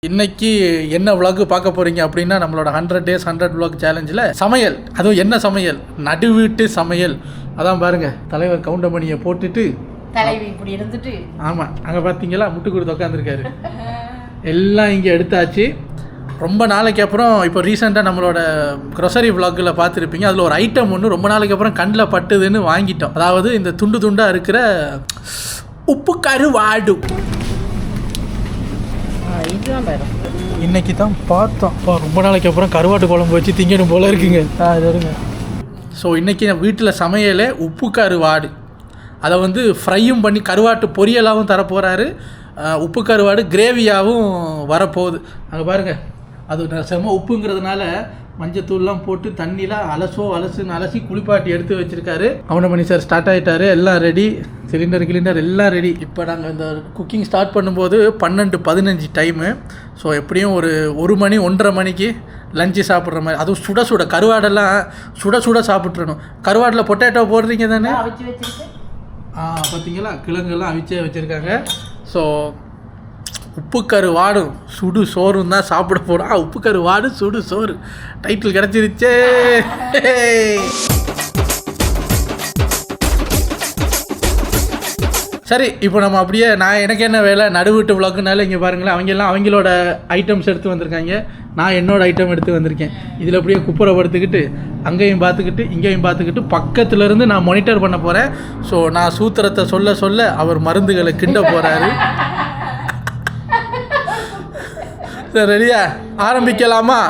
இன்னைக்கு என்ன விளாக் பார்க்க போகிறீங்க அப்படின்னா நம்மளோட 100 days 100 vlog சேலஞ்சில் சமையல். அதுவும் என்ன சமையல்? நடுவீட்டு சமையல். அதான் பாருங்கள், தலைவர் கவுண்டமணியை போட்டுட்டு தலைவி இப்படி இருந்துட்டு, ஆமாம் அங்கே பார்த்தீங்களா முட்டு கொடுத்து உட்காந்துருக்காரு. எல்லாம் இங்கே எடுத்தாச்சு. ரொம்ப நாளைக்கு அப்புறம் இப்போ ரீசெண்டாக நம்மளோட க்ரோசரி விளாகில் பார்த்துருப்பீங்க. அதில் ஒரு ஐட்டம் ஒன்று ரொம்ப நாளைக்கு அப்புறம் கண்ணில் பட்டுதுன்னு வாங்கிட்டோம். அதாவது இந்த துண்டு துண்டாக இருக்கிற உப்பு கருவாடு. இன்னைக்கு தான் பார்த்தோம். ரொம்ப நாளைக்கு அப்புறம் கருவாட்டு குழம்பு வச்சு திங்கணும் போல இருக்குங்க. இருங்க. ஸோ இன்றைக்கி வீட்டில் சமையலே உப்பு கருவாடு. அதை வந்து ஃப்ரையும் பண்ணி கருவாட்டு பொரியலாகவும் தரப்போகிறாரு. உப்பு கருவாடு கிரேவியாகவும் வரப்போகுது. அங்கே பாருங்கள், அது செம்ம உப்புங்கிறதுனால மஞ்சத்தூள்லாம் போட்டு தண்ணிலாம் அலசுன்னு அலசி குளிப்பாட்டி எடுத்து வச்சுருக்காரு. கவுண்டமணி சார் ஸ்டார்ட் ஆகிட்டாரு. எல்லாம் ரெடி, சிலிண்டர் எல்லாம் ரெடி. இப்போ நாங்கள் இந்த குக்கிங் ஸ்டார்ட் பண்ணும்போது 12:15 டைமு. ஸோ எப்படியும் ஒரு மணி 1:30 மணிக்கு லஞ்சு சாப்பிட்ற மாதிரி. அதுவும் சுட கருவாடெல்லாம் சுட சாப்பிட்றணும். கருவாடில் பொட்டேட்டோ போடுறீங்க தானே? பார்த்தீங்களா, கிழங்கெல்லாம் அவிச்சே வச்சுருக்காங்க. ஸோ உப்பு கருவாடும் சுடு சோறும் தான் சாப்பிட போகிறோம். உப்பு கருவாடு சுடு சோறு டைட்டில் கிடச்சிருச்சே. சரி, இப்போ நம்ம அப்படியே எனக்கு என்ன வேலை, நடுவீட்டு விளாக்குனால இங்கே பாருங்களேன், அவங்களோட ஐட்டம்ஸ் எடுத்து வந்திருக்காங்க. நான் என்னோடய ஐட்டம் எடுத்து வந்திருக்கேன். இதில் அப்படியே குப்புரை படுத்துக்கிட்டு அங்கேயும் பார்த்துக்கிட்டு இங்கேயும் பார்த்துக்கிட்டு பக்கத்துலேருந்து நான் மானிட்டர் பண்ண போகிறேன். ஸோ நான் சூத்திரத்தை சொல்ல அவர் மருந்துகளை கிண்ட போகிறாரு. சரி, ரெடியா? ஆரம்பிக்கலாமா?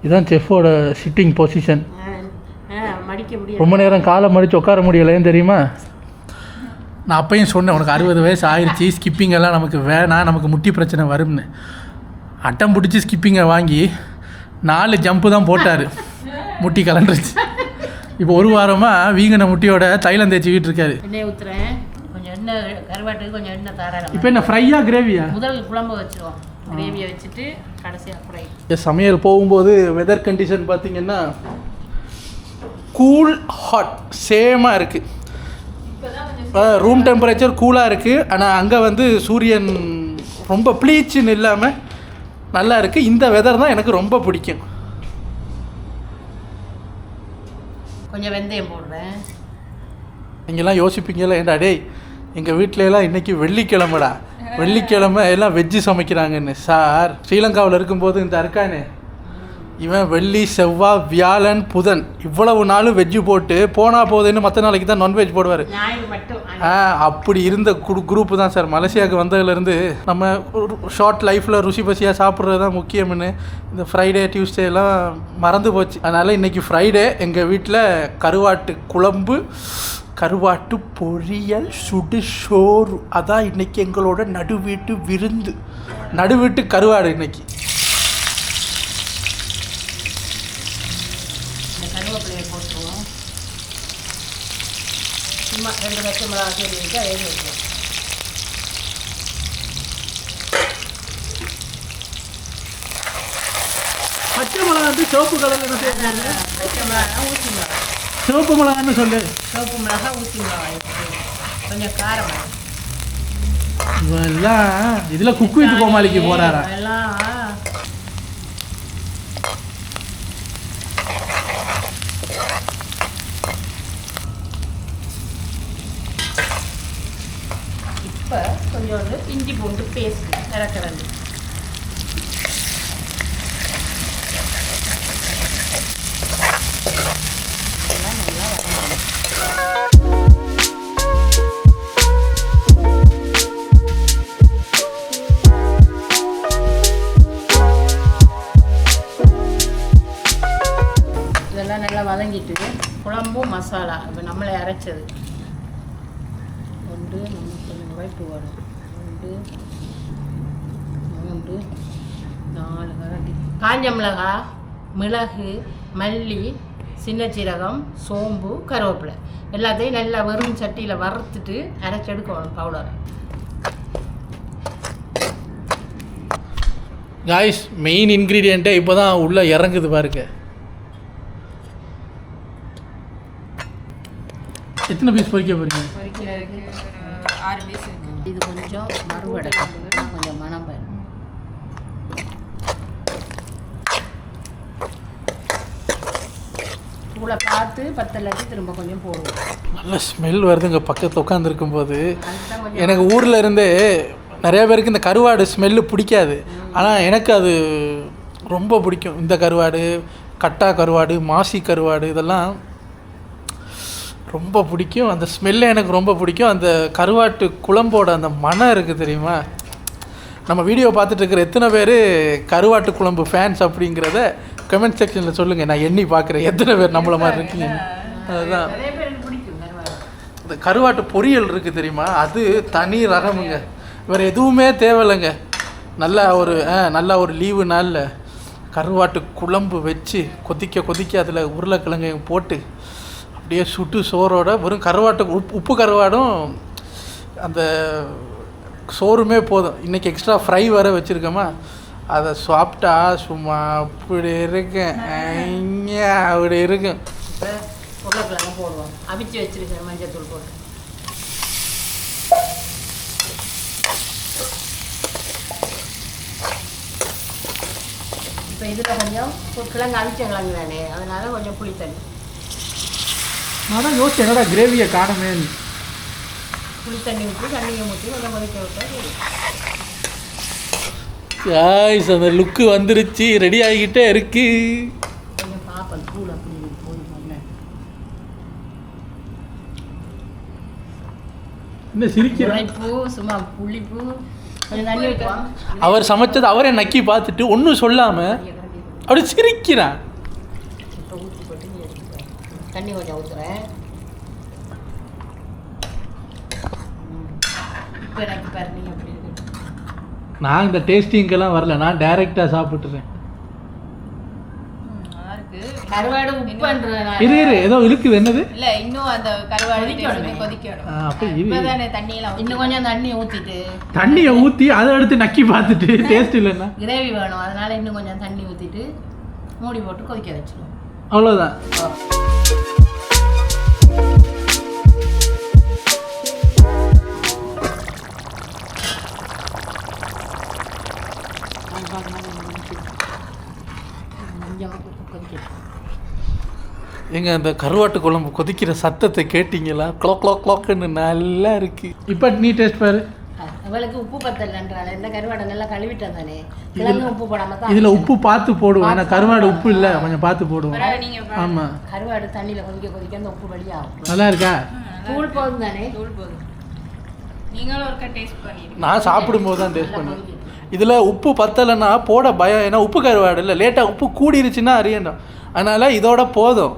இதுதான் செஃப்போட சிட்டிங் பொசிஷன். ரொம்ப நேரம் காலை மடித்து உட்கார முடியலைன்னு தெரியுமா? நான் அப்பையும் சொன்னேன், உனக்கு 60 வயசு ஆயிடுச்சு, ஸ்கிப்பிங்கெல்லாம் நமக்கு வேணாம், நமக்கு முட்டி பிரச்சனை வரும்னு. அட்டம் பிடிச்சி ஸ்கிப்பிங்கை வாங்கி 4 ஜம்ப்பு தான் போட்டார். முட்டி கலண்டுருச்சு. இப்போ ஒரு வாரமாக வீங்கின முட்டியோட தைலம் தேய்ச்சிக்கிட்டு இருக்காரு. எண்ணெய் ஊற்றுறேன், கொஞ்சம் எண்ணெய், கருவாட்டுக்கு கொஞ்சம் எண்ணெய் தாராளம். இப்போ என்ன ஃப்ரையா கிரேவியா? முதல் குழம்பு வச்சுருவோம், கிரேவியை வச்சுட்டு கடைசியாக ஃப்ரை. சமையல் போகும்போது வெதர் கண்டிஷன் பார்த்திங்கன்னா கூல் ஹாட் சேமாக இருக்குது. ரூம் டெம்பரேச்சர் கூலாக இருக்குது. ஆனால் அங்கே வந்து சூரியன் ரொம்ப ப்ளீச்சுன்னு இல்லாமல் நல்லா இருக்குது. இந்த வெதர் தான் எனக்கு ரொம்ப பிடிக்கும். கொஞ்சம் வெந்தயம் போடுறேன். நீங்கள்லாம் யோசிப்பீங்களா, ஏண்டா டேய் எங்கள் வீட்டிலலாம் இன்றைக்கி வெள்ளிக்கிழமை எல்லாம் வெஜ்ஜு சமைக்கிறாங்கன்னு. சார், ஸ்ரீலங்காவில் இருக்கும்போது இந்த இருக்கானே இவன் வெள்ளி செவ்வாய் வியாழன் புதன் இவ்வளவு நாளும் வெஜ்ஜு போட்டு போனால் போகுதுன்னு மற்ற நாளைக்கு தான் நான்வெஜ் போடுவார். அப்படி இருந்த குரூப்பு தான் சார். மலேசியாவுக்கு வந்ததுலேருந்து நம்ம ஷார்ட் லைஃப்பில் ருசி பசியாக சாப்பிட்றது தான் முக்கியம்னு இந்த ஃப்ரைடே டியூஸ்டேலாம் மறந்து போச்சு. அதனால் இன்றைக்கி ஃப்ரைடே எங்கள் வீட்டில் கருவாட்டு குழம்பு, கருவாட்டு பொரியல், சுடு சோறு. அதான் இன்றைக்கி எங்களோட நடுவீட்டு விருந்து, நடுவீட்டு கருவாடு இன்னைக்கு. கருவேப்பிலையை போட்டுருவோம். சும்மா 2 பச்சை மிளகா சேர்த்து வச்சு அதை வைப்போம். பச்சை மிளகா வந்து சிவப்பு கலர் என்ன சேர்த்தாங்க? பச்சை மிளகா ஊசி மிளகா, சிவப்பு மிளகான்னு சொல்லு. சிவப்பு மிளகா ஊசி மிளகா கொஞ்சம் காரமாக. இதெல்லாம் இதில் குக் வித் கோமாளிக்கு போகிறாரா? எல்லாம் இப்போ கொஞ்சோண்டு இஞ்சி பூண்டு பேஸ்ட் இறக்குறது. இதெல்லாம் நல்லா வதங்கிட்டு குழம்பும் மசாலா இப்போ நம்மளே அரைச்சது 1 2 வரும் 2 3 4 கரண்டி காஞ்ச மிளகா, மிளகு, மல்லி, சின்ன சீரகம், சோம்பு, கருவேப்பிலை எல்லாத்தையும் நல்லா வெறும் சட்டியில் வறுத்துட்டு அரைச்சி எடுக்கணும் பவுடர். காய்ஸ் மெயின் இன்க்ரீடியண்ட்டே இப்போ தான் உள்ளே இறங்குது பாருங்க. எத்தனை பீஸ் பொரிக்க போறீங்க? பொரிக்கிறதுக்கு 6 பீஸ் இருக்கு. இது கொஞ்சம் மறுவடை கொஞ்சம் மணம் பாரு. தூளை பார்த்து பத்தலாட்டி திரும்ப கொஞ்சம் போடுவோம். நல்ல ஸ்மெல் வருதுங்க பக்கத்தில் உட்காந்துருக்கும் போது. எனக்கு ஊரில் இருந்தே நிறைய பேருக்கு இந்த கருவாடு ஸ்மெல்லு பிடிக்காது, ஆனால் எனக்கு அது ரொம்ப பிடிக்கும். இந்த கருவாடு, கட்டா கருவாடு, மாசி கருவாடு இதெல்லாம் ரொம்ப பிடிக்கும். அந்த ஸ்மெல்லே எனக்கு ரொம்ப பிடிக்கும். அந்த கருவாட்டு குழம்போட அந்த மனம் இருக்குது தெரியுமா? நம்ம வீடியோ பார்த்துட்டு இருக்கிற எத்தனை பேர் கருவாட்டு குழம்பு ஃபேன்ஸ் அப்படிங்கிறத கமெண்ட் செக்ஷனில் சொல்லுங்கள். நான் எண்ணி பார்க்குறேன் எத்தனை பேர் நம்மளை மாதிரி இருக்கீங்க. அதுதான் இந்த கருவாட்டு பொரியல் இருக்குது தெரியுமா, அது தனி ரகமுங்க. வேறு எதுவுமே தேவையில்லைங்க. நல்லா ஒரு லீவு நாளில் கருவாட்டு குழம்பு வச்சு கொதிக்க அதில் உருளைக்கிழங்கையும் போட்டு அப்படியே சுட்டு சோறோட வெறும் கருவாட்டு உப்பு கருவாடும் அந்த சோறுமே போதும். இன்றைக்கி எக்ஸ்ட்ரா ஃப்ரை வர வச்சுருக்கோமா, அதை சாப்பிட்டா சும்மா அப்படி இருக்கேன் அப்படி இருக்கும். உருளைக்கிழங்கு போடுவோம், அவிச்சு வச்சுருக்கேன் மஞ்சள் தூள் போட்டு. இப்போ இதில் கொஞ்சம் கிழங்கு அவிச்ச கிழங்கு தானே, அதனால் கொஞ்சம் புளி தண்ணி. நான் தான் யோசிச்சு என்னடா கிரேவியை காணுமே. புளி தண்ணி ஊற்றி தண்ணியை ஊற்றி கொஞ்சம் கொதிக்க விட்டா காய்ஸ் அந்த லுக்கு வந்துருச்சு, ரெடி ஆகிக்கிட்டே இருக்கு. கொஞ்சம் பார்ப்பேன் தூள் அப்படி போதும். என்ன சிரிக்கிற? உரைப்பு சும்மா புளிப்பு கொஞ்சம் தண்ணி ஊற்றுவான். அவர் சமைச்சது அவரே நக்கி பார்த்துட்டு ஒன்றும் சொல்லாமல் அப்படி சிரிக்கிறான். இப்போ ஊற்றி போட்டு நீ எடுத்துக்கிறேன். தண்ணி கொஞ்சம் ஊற்றுறேன். இப்போ எனக்கு பாரு நீ அப்படி இருக்கு. நான் இந்த டேஸ்டிங்கெல்லாம் வரல, நான் டைரெக்டாக சாப்பிட்டுறேன். கருவாடு உப்புன்றதுனால இரு ஏதோ இருக்குது. என்னது? இல்லை இன்னும் அந்த கருவாடு கொதிக்கணும். அப்போ இப்போதானே தண்ணியெல்லாம் இன்னும் கொஞ்சம் தண்ணி ஊற்றிட்டு தண்ணியை ஊற்றி அதை எடுத்து நக்கி பார்த்துட்டு டேஸ்ட் இல்லைன்னா கிரேவி வேணும், அதனால இன்னும் கொஞ்சம் தண்ணி ஊற்றிட்டு மூடி போட்டு கொதிக்க வச்சிடுவோம். அவ்வளோதான். எங்க அந்த கருவாட்டு குழம்பு கொதிக்கிற சத்தத்தை கேட்டிங்களா? க்ளோக்குன்னு நல்லா இருக்கு. இப்போ நீ டேஸ்ட் பாரு. அவளுக்கு உப்பு பத்தலன்றால இந்த கருவாடை நல்லா கழுவிட்டேன் தானே, கிழங்கு உப்பு போடாம தான். இதில் உப்பு பார்த்து போடுவோம், ஏன்னா கருவாடு உப்பு இல்லை, கொஞ்சம் பார்த்து போடுவோம். ஆமாம், கருவாடு தண்ணியில் கொதிக்க அந்த உப்பு வழியாகும். நல்லா இருக்கா? தூள் போதும் தானே? தூள் போதும். நீங்களும் ஒருக்கா டேஸ்ட் பண்ணிடுங்க. நான் சாப்பிடும்போது தான் டேஸ்ட் பண்ணுவேன். இதில் உப்பு பத்தலைன்னா போட பயம், ஏன்னா உப்பு கருவாடு இல்லை, லேட்டாக உப்பு கூடிருச்சுன்னா அறியணும். அதனால் இதோட போதும்.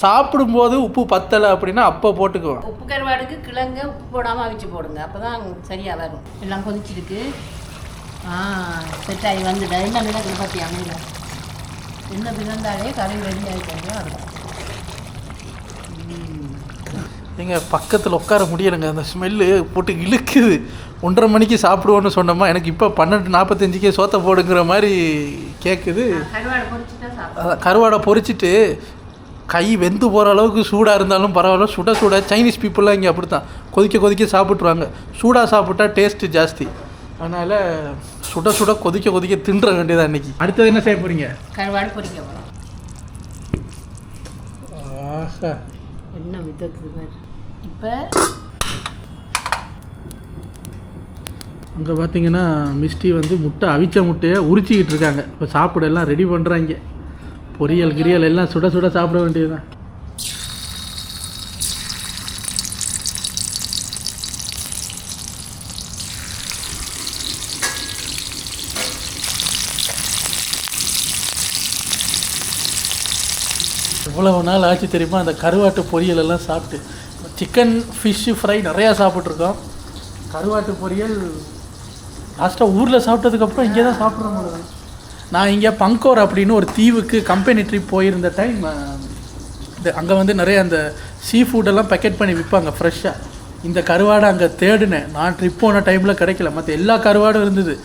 சாப்பிடும்போது உப்பு பத்தலை அப்படின்னா அப்போ போட்டுக்குவோம். உப்பு கருவாடுக்கு கிழங்கு உப்பு போடாமல் அவிச்சு போடுங்க, அப்போ தான் சரியாக வரும். எல்லாம் கொதிச்சிருக்கு. செட் ஆகி வந்துட்டா என்ன மிளகு பற்றி அமையல. என்ன பிறந்தாலே கறி ரெடி ஆகிட்டாங்க. அதுதான் எங்கள் பக்கத்தில் உட்கார முடியலைங்க, அந்த ஸ்மெல்லு போட்டு இழுக்குது. 1:30 மணிக்கு சாப்பிடுவோன்னு சொன்னோமா, எனக்கு இப்போ 12:45 சோத்தை போடுங்கிற மாதிரி கேட்குது. கருவாடை பொரிச்சிட்டு கை வெந்து போகிற அளவுக்கு சூடாக இருந்தாலும் பரவாயில்ல, சுட சைனீஸ் பீப்புளெலாம் இங்கே அப்படி தான் கொதிக்க சாப்பிட்ருவாங்க. சூடாக சாப்பிட்டா டேஸ்ட்டு ஜாஸ்தி, அதனால் சுட கொதிக்க தின்ற வேண்டியதான் இன்றைக்கி. அடுத்தது என்ன செய்ய போகிறீங்க? கருவாடு பொரிக்க போகிறோம். ஆஹா, என்ன விதத்துக்கு இப்போ அங்கே பார்த்தீங்கன்னா மிஸ்டி வந்து அவிச்ச முட்டையை உரிச்சிக்கிட்டு இருக்காங்க. இப்போ சாப்பிட எல்லாம் ரெடி பண்ணுறாங்க. பொரியல் கிரியல் எல்லாம் சுட சாப்பிட வேண்டியதுதான். எவ்வளவு நாள் ஆச்சு தெரியுமா அந்த கருவாட்டு பொரியல் எல்லாம் சாப்பிட்டு. சிக்கன் ஃபிஷ்ஷு ஃப்ரை நிறையா சாப்பிட்ருக்கோம். கருவாட்டு பொரியல் லாஸ்ட்டாக ஊரில் சாப்பிட்டதுக்கப்புறம் இங்கே தான் சாப்பிட்றோம். நான் இங்கே பங்கோர் அப்படின்னு ஒரு தீவுக்கு கம்பெனி ட்ரிப் போயிருந்த டைம் அங்கே வந்து நிறைய அந்த சீ ஃபுட்டெல்லாம் பேக்கெட் பண்ணி விற்பாங்க ஃப்ரெஷ்ஷாக. இந்த கருவாடை அங்கே தேடினேன் நான், ட்ரிப் போன டைமில் கிடைக்கல. மற்ற எல்லா கருவாடும் இருந்தது,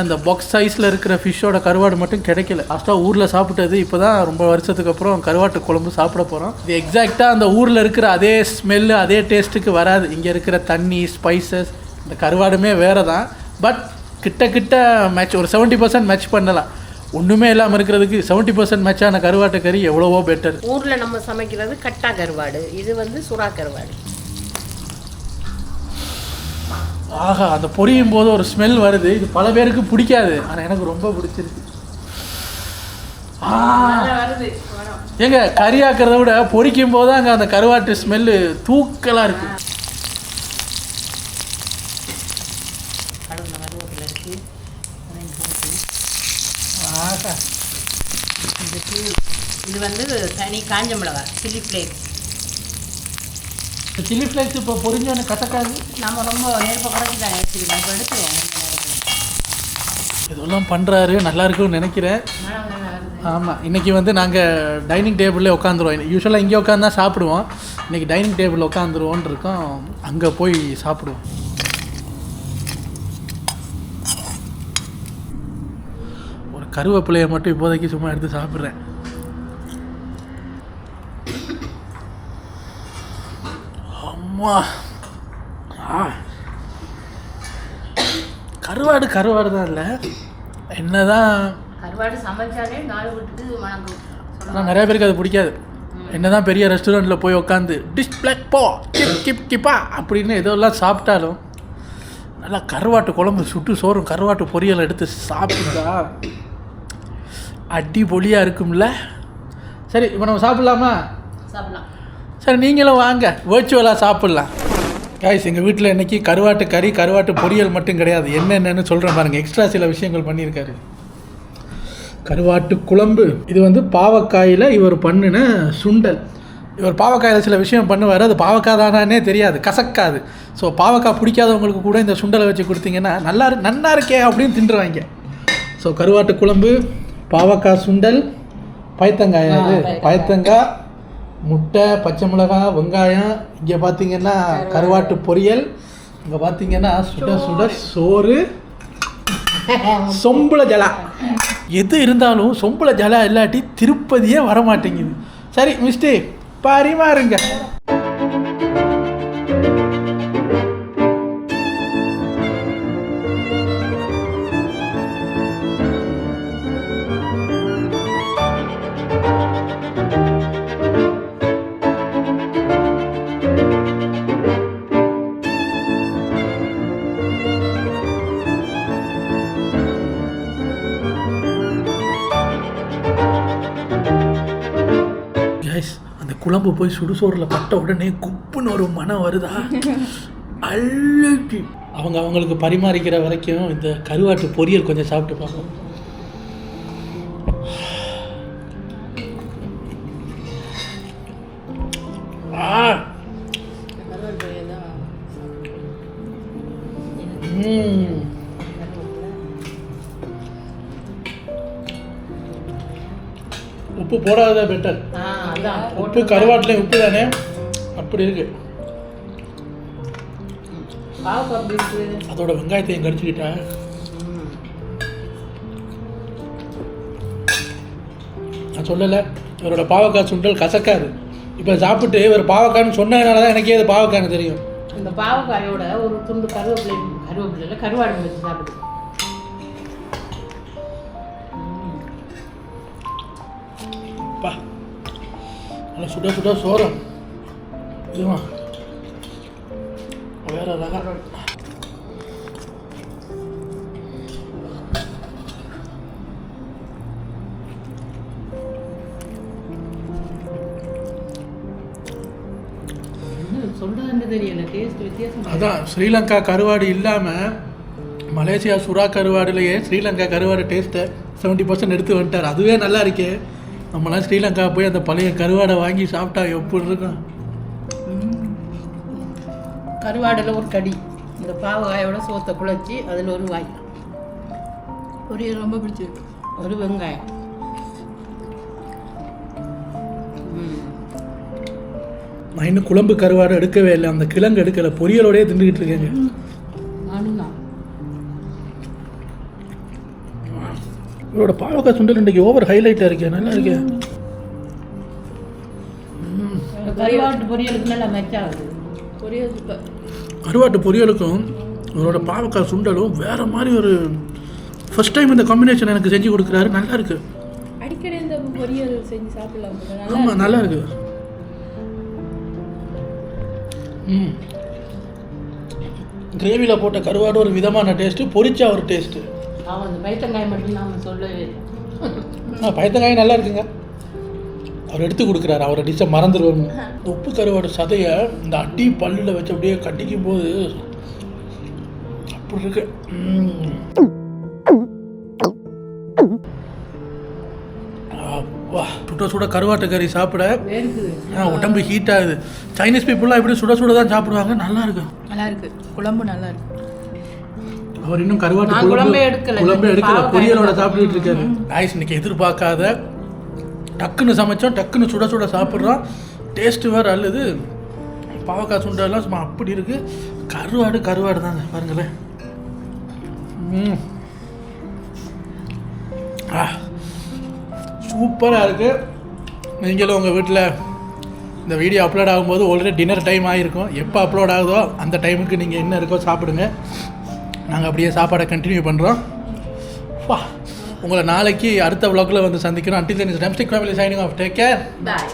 அந்த பாக்ஸ் சைஸில் இருக்கிற ஃபிஷ்ஷோட கருவாடு மட்டும் கிடைக்கல. லாஸ்ட்டாக ஊரில் சாப்பிட்டது. இப்போ தான் ரொம்ப வருஷத்துக்கு அப்புறம் கருவாட்டு குழம்பு சாப்பிட போகிறோம். இது எக்ஸாக்டாக அந்த ஊரில் இருக்கிற அதே ஸ்மெல்லு அதே டேஸ்ட்டுக்கு வராது. இங்கே இருக்கிற தண்ணி ஸ்பைசஸ் இந்த கருவாடுமே வேறு தான். பட் கிட்ட மேட்ச், ஒரு 70% மேட்ச் பண்ணலாம். ஒன்றுமே இல்லாமல் இருக்கிறதுக்கு 70% மேட்சான கருவாட்டு கறி எவ்வளவோ பெட்டர். ஊரில் நம்ம சமைக்கிறது கட்டா கருவாடு, இது வந்து சுறா கருவாடு. ஆஹா, அந்த பொரியும் போது ஒரு ஸ்மெல் வருது. இது பல பேருக்கு பிடிக்காது, ஆனால் எனக்கு ரொம்ப பிடிச்சிருக்கு. ஏங்க கறியாக்கிறத விட பொரிக்கும் போது அங்கே அந்த கருவாட்டு ஸ்மெல்லு தூக்கலாக இருக்கு. ஆஹா, இது வந்து தனி காஞ்ச மிளகா சில்லி ஃப்ளேக்ஸ். சில்லி ஃப்ளேக்ஸ் இப்போ பொரிஞ்சோன்னு கசக்காது. நம்ம ரொம்ப நெருப்பை குறைச்சி தான் எடுத்துருக்கோம். இப்போ எடுத்துருவோம். இதெல்லாம் பண்ணுறாரு, நல்லா இருக்குன்னு நினைக்கிறேன். ஆமாம், இன்றைக்கி வந்து நாங்கள் டைனிங் டேபிள்லேயே உட்காந்துருவோம். யூஸ்வலாக இங்கே உட்காந்து தான் சாப்பிடுவோம். இன்றைக்கி டைனிங் டேபிளில் உட்காந்துருவோன்னு இருக்கோம். அங்கே போய் சாப்பிடுவோம். ஒரு கருவேப்பிலையை மட்டும் இப்போதைக்கு சும்மா எடுத்து சாப்பிட்றேன். அம்மா, கருவாடு தான். இல்லை என்னதான் கருவாடு சமைச்சாலே நாலு வீட்டுக்கு வணக்கம். ஆனால் நிறைய பேருக்கு அது பிடிக்காது. என்னதான் பெரிய ரெஸ்டாரண்ட்டில் போய் உட்காந்து டிஷ் பிளாக் போ கிப்பா அப்படின்னு எதோலாம் சாப்பிட்டாலும் நல்லா கருவாட்டு குழம்பு சுட்டு சோறும் கருவாட்டு பொரியலை எடுத்து சாப்பிட்டா அடிபொலியாக இருக்கும்ல. சரி, இப்போ நம்ம சாப்பிட்லாமா? சாப்பிடலாம். சரி, நீங்களும் வாங்க, வேர்ச்சுவலாக சாப்பிட்லாம். காய்ஸ், எங்கள் வீட்டில் இன்றைக்கி கருவாட்டு கறி கருவாட்டு பொரியல் மட்டும் கிடையாது, என்னென்னு சொல்கிறேன் பாருங்கள். எக்ஸ்ட்ரா சில விஷயங்கள் பண்ணியிருக்காரு. கருவாட்டு குழம்பு, இது வந்து பாவக்காயில் இவர் பண்ணின சுண்டல். இவர் பாவக்காயில் சில விஷயம் பண்ணுவார், அது பாவக்காய் தானே தெரியாது, கசக்காது. ஸோ பாவக்காய் பிடிக்காதவங்களுக்கு கூட இந்த சுண்டலை வச்சு கொடுத்தீங்கன்னா நல்லா இருக்கே அப்படின்னு தின்றுவாங்க. ஸோ கருவாட்டு குழம்பு, பாவக்காய் சுண்டல், பயத்தங்காய், அது பயத்தங்காய், முட்டை, பச்சை மிளகாய், வெங்காயம். இங்கே பார்த்தீங்கன்னா கருவாட்டு பொரியல், இங்கே பார்த்தீங்கன்னா சுட சுட சோறு, சொம்புல ஜலா. எது இருந்தாலும் சொம்புல ஜலா இல்லாட்டி திருப்பதியே வரமாட்டேங்குது. சரி மிஸ்டே, பரிமாறுங்க. அந்த குழம்பு போய் சுடுசோறில் பட்ட உடனே குப்புன்னு ஒரு மனம் வருதா, அழகு. அவங்களுக்கு பரிமாறிக்கிற வரைக்கும் இந்த கருவாட்டு பொரியல் கொஞ்சம் சாப்பிட்டு பார்ப்போம். உப்பு போடாததா பெட்டர். உப்பு கருவாட்டில் உப்பு தானே, அப்படி இருக்கு. அதோட வெங்காயத்தையும் கடிச்சுக்கிட்டேன். நான் சொல்லலை, இவரோட பாவக்காய் சுண்டல் கசக்காது. இப்போ சாப்பிட்டு இவர் பாவக்காய்னு சொன்னதுனால தான் எனக்கே அது பாவக்காய்னு தெரியும். இந்த பாவக்காயோட ஒரு துண்டு கருவேப்பிலையில் கருவாடு வச்சு சாப்பிடுது. பா, நல்லா சுட சுட சோறம் இதுவா வேற ரகம். சொல்றதுன்னு தெரியல, டேஸ்ட் வித்தியாசம். அதான் ஸ்ரீலங்கா கருவாடு இல்லாமல் மலேசியா சுறா கருவாடுலேயே ஸ்ரீலங்கா கருவாடு டேஸ்ட்டை 70% எடுத்து வந்துட்டார். அதுவே நல்லா இருக்கே. நம்மளாம் ஸ்ரீலங்கா போய் அந்த பழைய கருவாடை வாங்கி சாப்பிட்டா எப்படி இருக்கும். கருவாடில் ஒரு கடி, இந்த பாவக்காயோட சோத்தை குழச்சி அதில் ஒரு வாய் பொரியல் ரொம்ப பிடிச்சிருக்கு. ஒரு வெங்காயம், நான் இன்னும் குழம்பு கருவாடு எடுக்கவே இல்லை, அந்த கிழங்கு எடுக்கலை, பொரியலோடயே தின்னுக்கிட்டு இருக்கேங்க. நானும் இவரோட பாவக்காய் சுண்டல் இன்றைக்கி ஓவர் ஹைலைட்டாக இருக்கேன், நல்லா இருக்கேன். கருவாட்டு பொரியலுக்கு நல்லா மேட்ச் ஆகுது. பொரியல் சூப்பர். கருவாட்டு பொரியலுக்கும் இவரோட பாவக்காய் சுண்டலும் வேறு மாதிரி ஒரு ஃபர்ஸ்ட் டைம் இந்த காம்பினேஷன் எனக்கு செஞ்சு கொடுக்குறாரு, நல்லா இருக்கு. அடிக்கடி இந்த பொரியல் செஞ்சு சாப்பிடலாம். ஆமாம் நல்லா இருக்கு. கிரேவியில் போட்ட கருவாடு ஒரு விதமான டேஸ்ட்டு, பொரிச்சா ஒரு டேஸ்ட்டு. அவன் அந்த பைத்தங்காய் மட்டும் நாம் சொல்லவே பயத்தங்காய் நல்லா இருக்குங்க. அவர் எடுத்து கொடுக்குறாரு, அவரை டிஷ்ஷை மறந்துடுவோம். உப்பு கருவாடு சதையை இந்த அடி பல்லில் வச்சு அப்படியே கட்டிக்கும் போது அப்படி இருக்கு. அப்பா சுட சுட கருவாட்டு கறி சாப்பிட உடம்பு ஹீட் ஆகுது. சைனீஸ் பீப்புளெலாம் இப்படி சுட சுட தான் சாப்பிடுவாங்க, நல்லா இருக்கு. நல்லா இருக்கு, குழம்பு நல்லா இருக்கு. அவர் இன்னும் கருவாட்டு குழம்பே எடுக்கல, பொரியலோட சாப்பிட்டுட்டு இருக்காரு. நாய்ஸ் இன்னைக்கு எதிர்பார்க்காத டக்குன்னு சமைச்சோம், டக்குன்னு சுட சுட சாப்பிட்றோம். டேஸ்ட்டு வேறு அல்லது பாவக்காய் சுண்டெல்லாம் சும்மா அப்படி இருக்குது. கருவாடு தாங்க பாருங்களேன். சூப்பராக இருக்குது. நீங்களும் உங்கள் வீட்டில் இந்த வீடியோ அப்லோட் ஆகும்போது ஆல்ரெடி டின்னர் டைம் ஆகிருக்கும். எப்போ அப்லோட் ஆகுதோ அந்த டைமுக்கு நீங்கள் என்ன இருக்கோ சாப்பிடுங்க. நாங்கள் அப்படியே சாப்பாடை கண்டினியூ பண்ணுறோம். உங்களை நாளைக்கு அடுத்த vlogல வந்து சந்திக்கிறோம். Until then, it's Drumstick Family signing off. Take care. Bye.